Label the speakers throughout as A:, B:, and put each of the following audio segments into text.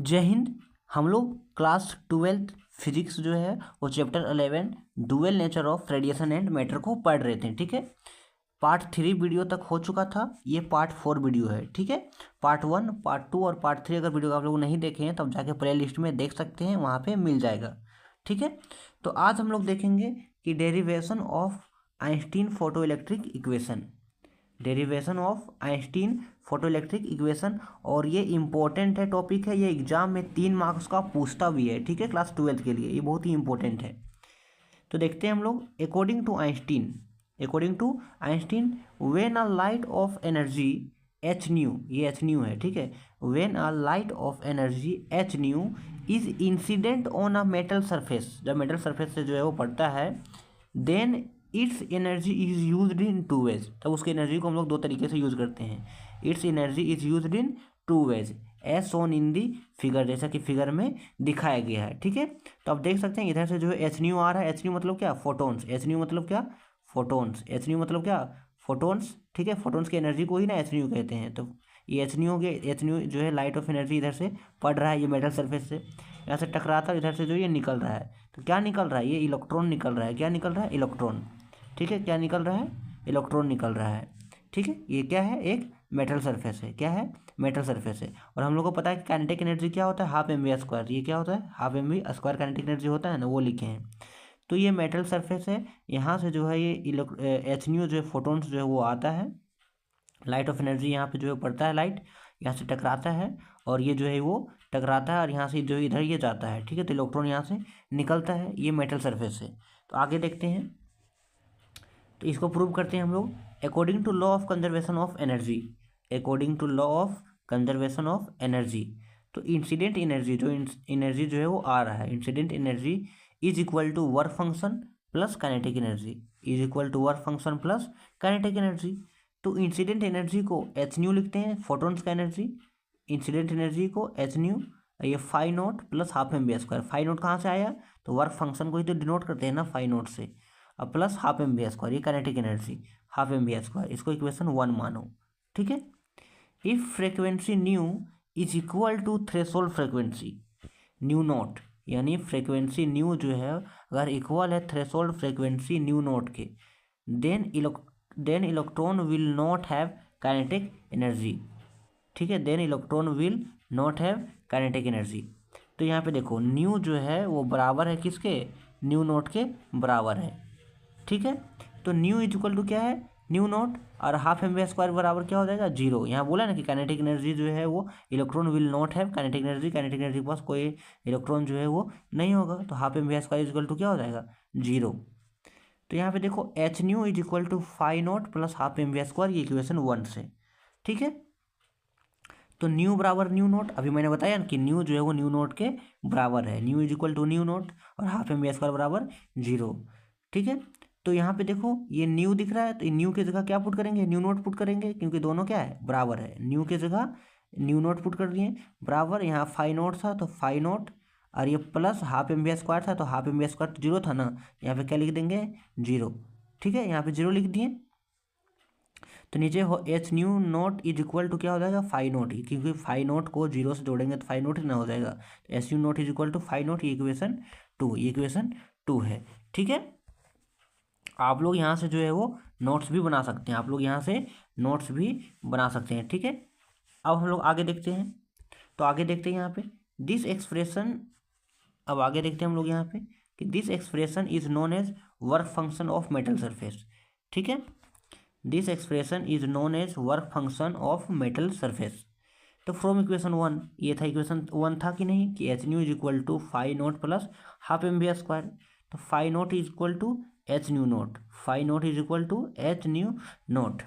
A: जय हिंद। हम लोग क्लास 12th फिजिक्स जो है वो chapter 11 dual nature of radiation and matter को पढ़ रहे थे। ठीक है, पार्ट 3 वीडियो तक हो चुका था, ये पार्ट 4 वीडियो है। ठीक है, पार्ट 1, पार्ट 2 और पार्ट 3 अगर वीडियो आप लोग नहीं देखे हैं तब जाके प्ले लिस्ट में देख सकते हैं, वहाँ पे मिल जाएगा। ठीक है, तो आज हम लोग देखेंगे कि derivation of Einstein photoelectric equation, derivation of Einstein photoelectric equation. और ये इंपॉर्टेंट है, टॉपिक है, ये एग्जाम में 3 मार्क्स का पूछता भी है। ठीक है, क्लास 12th के लिए ये बहुत ही इंपॉर्टेंट है। तो देखते हैं हम लोग। According to Einstein when a light of energy h nu, ये एच न्यू है। ठीक है, when a light of energy h nu is incident on a metal surface, जब मेटल सरफेस से जो है वो पड़ता है, then its energy is used in two ways, तब उसकी एनर्जी को हम लोग दो तरीके से यूज करते हैं। Its energy is used in two ways as shown in the figure, जैसा कि फिगर में दिखाया गया है। ठीक है, तो आप देख सकते हैं इधर से जो है एच न्यू आ रहा है। एच न्यू मतलब क्या? फोटोन्स। एच न्यू मतलब क्या? फोटोन्स। एच न्यू मतलब क्या? फोटोन्स। ठीक है, फोटोन्स की एनर्जी को ही ना एच न्यू कहते हैं। तो ये एच न्यू हो गया। एच न्यू जो है लाइट ऑफ एनर्जी इधर से पड़ रहा है, ये मेटल सरफेस से यहाँ से टकराता है, इधर से जो ये निकल रहा है। तो क्या निकल रहा है? ये इलेक्ट्रॉन निकल रहा है। क्या निकल रहा है? इलेक्ट्रॉन। ठीक है, क्या निकल रहा है? इलेक्ट्रॉन निकल रहा है। ठीक है, ये क्या है? एक मेटल सरफेस है। क्या है? मेटल सरफेस है। और हम लोग को पता है कि काइनेटिक एनर्जी क्या होता है? Half m v square. ये क्या होता है? Half m v square kinetic energy होता है ना, वो लिखे हैं। तो ये मेटल सरफेस है, यहाँ से जो है ये एच न्यू जो है फोटोन्स जो है वो आता है, लाइट ऑफ एनर्जी यहाँ पे जो है पड़ता है, लाइट यहाँ से टकराता है और ये जो है वो टकराता है और यहाँ से जो है इधर ये जाता है। ठीक है, तो इलेक्ट्रॉन यहाँ से निकलता है, ये मेटल सरफेस है। तो आगे देखते हैं, तो इसको प्रूव करते हैं हम लोग। According to law of conservation of energy, according to law of conservation of energy, तो इंसिडेंट एनर्जी जो है वो आ रहा है, incident energy is equal to work function plus kinetic energy, is equal to work function plus kinetic energy. तो incident energy को h nu लिखते हैं, फोटोन्स का एनर्जी। इंसिडेंट एनर्जी को एच न्यू, ये phi naught plus half M B square. Phi note कहाँ से आया? तो वर्क फंक्शन को ही तो डिनोट करते हैं ना फाई नोट से। अब plus half M B square, ये kinetic energy half M B square, इसको इक्वेशन 1 मानो। ठीक है, if frequency nu is equal to threshold frequency nu naught, यानी फ्रीक्वेंसी न्यू जो है अगर इक्वल है थ्रेशोल्ड फ्रीक्वेंसी न्यू नॉट के, then electron will not have kinetic energy. ठीक है, then electron will not have kinetic energy. तो यहाँ पे देखो न्यू जो है वो बराबर है किसके? न्यू नॉट के बराबर है। ठीक है, तो न्यू इज इक्वल टू क्या है? न्यू नॉट, और हाफ एम वी स्क्वायर बराबर क्या हो जाएगा? जीरो। यहाँ बोला ना कि काइनेटिक एनर्जी जो है वो electron will not have kinetic energy, kinetic energy के पास कोई इलेक्ट्रॉन जो है वो नहीं होगा, तो half m v square is equal to क्या हो जाएगा? जीरो। तो यहाँ पे देखो h nu is equal to phi naught plus half m v square, ये इक्वेशन 1 से। ठीक है, तो न्यू बराबर न्यू नोट, अभी मैंने बताया ना कि न्यू जो है वो न्यू नोट के बराबर है, nu is equal to nu naught और हाफ एम वी स्क्वायर बराबर जीरो। ठीक है, तो यहाँ पे देखो ये न्यू दिख रहा है, तो न्यू की जगह क्या पुट करेंगे? न्यू नोट पुट करेंगे, क्योंकि दोनों क्या है? बराबर है। न्यू की जगह न्यू नोट पुट कर दिए बराबर, यहाँ फाई नोट था तो फाई नोट, और ये plus half m v square था तो हाफ एम वी स्क्वायर तो जीरो था ना, यहाँ पे क्या लिख देंगे? जीरो। ठीक है, यहाँ पे जीरो लिख दिए, तो नीचे हो h nu naught is equal to क्या हो जाएगा? फाई नोट ही, क्योंकि फाई नोट को जीरो से जोड़ेंगे तो फाई नोट ही ना हो जाएगा, तो H nu naught is equal to phi naught, ये इक्वेशन 2, ये इक्वेशन 2 है। ठीक है, आप लोग यहाँ से जो है वो नोट्स भी बना सकते हैं, आप लोग यहाँ से नोट्स भी बना सकते हैं। ठीक है, अब हम लोग आगे देखते हैं, तो आगे देखते हैं यहाँ पे दिस एक्सप्रेशन, अब आगे देखते हैं हम लोग यहाँ पे कि this expression is known as work function of metal surface. ठीक है, this expression is known as work function of metal surface. तो फ्रॉम इक्वेशन 1, ये था इक्वेशन 1 था कि नहीं, कि H nu is equal to phi naught plus half M B square, तो phi naught is equal to H nu naught, phi naught is equal to H nu naught.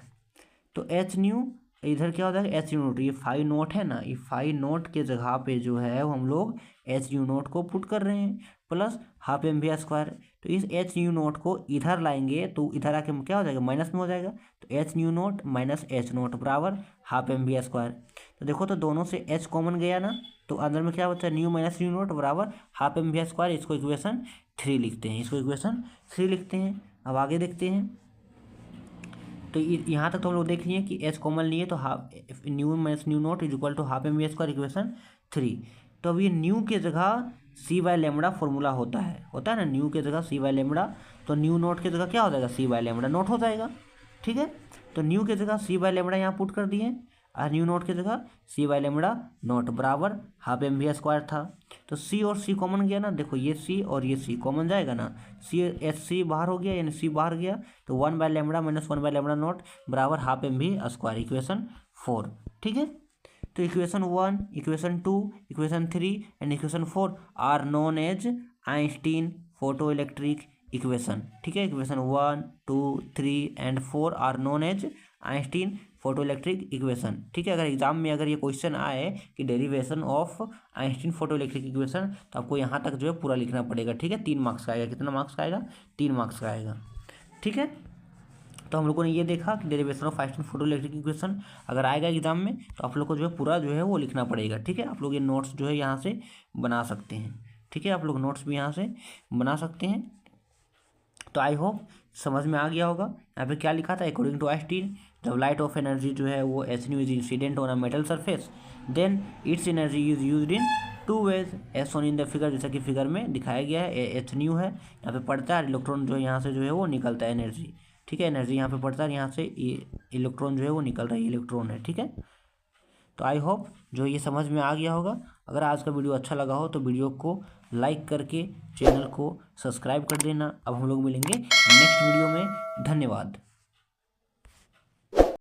A: तो H new इधर क्या होता है? एच यू नोट, ये phi note है ना, ये फाई नोट के जगह पे जो है वो हम लोग एच यू नोट को पुट कर रहे हैं plus half m v square. तो इस एच यू नोट को इधर लाएंगे तो इधर आके क्या हो जाएगा? माइनस में हो जाएगा, तो H nu note minus H note बराबर हाफ एम वी स्क्वायर। तो देखो तो दोनों से एच कॉमन गया ना, तो अंदर में क्या बचा? न्यू माइनस न्यू नोट बराबर हाफ एम वी स्क्वायर, इसको इक्वेशन 3 लिखते हैं, इसको इक्वेशन 3 लिखते हैं। अब आगे देखते हैं, तो यहाँ तक तो हम लोग देख लिए कि एच कॉमन लिए तो half nu minus nu naught is equal to half m v square, equation 3। तो अब ये न्यू के जगह सी बाय लेमड़ा फॉर्मूला होता है ना, न्यू के जगह सी बाय लेमड़ा, तो न्यू नोट के जगह क्या हो जाएगा, सी बाय लेमड़ा नोट हो जाएगा। ठीक है, तो न्यू के जगह सी बाय लेमड़ा यहाँ पुट कर दिए और न्यू नोट की जगह सी बाय लेमड़ा नोट बराबर हाफ एम वी स्क्वायर था। तो सी और सी कॉमन गया ना, देखो ये सी और ये सी कॉमन जाएगा ना, सी एस सी बाहर हो गया यानी सी बाहर गया, तो 1/λ माइनस 1/λ नोट बराबर half m v square, equation 4। ठीक है, तो equation 1, equation 2, equation 3 and equation 4 are known as Einstein photoelectric equation. ठीक है, equation 1, 2, 3 and 4 are known as Einstein photoelectric equation. ठीक है, अगर एग्जाम में अगर ये क्वेश्चन आए कि derivation of Einstein photoelectric equation, तो आपको यहाँ तक जो है पूरा लिखना पड़ेगा। ठीक है, 3 मार्क्स का आएगा। कितना मार्क्स का आएगा, 3 मार्क्स का आएगा। ठीक है, तो हम लोगों ने ये देखा कि derivation of Einstein photoelectric equation अगर आएगा एग्जाम में तो आप लोग को जो है पूरा जो है वो लिखना पड़ेगा। ठीक है, आप लोग ये नोट्स जो है यहाँ से बना सकते हैं। ठीक है, आप लोग नोट्स भी यहाँ से बना सकते हैं। तो आई होप समझ में आ गया होगा। यहाँ पे क्या लिखा था, अकॉर्डिंग टू आइंस्टीन जब लाइट ऑफ एनर्जी जो है वो h nu is incident on a metal surface then its energy is used in 2 ways as shown in the figure, जैसा कि फिगर में दिखाया गया है। एच न्यू है, यहाँ पे पड़ता है, इलेक्ट्रॉन जो है यहाँ से जो है वो निकलता है एनर्जी। ठीक है, एनर्जी यहाँ पे पड़ता है, यहाँ से इलेक्ट्रॉन जो है वो निकल रहा है, इलेक्ट्रॉन है। ठीक है, तो आई होप जो ये समझ में आ गया होगा। अगर आज का वीडियो अच्छा लगा हो तो वीडियो को लाइक करके चैनल को सब्सक्राइब कर देना। अब हम लोग मिलेंगे नेक्स्ट वीडियो में। धन्यवाद।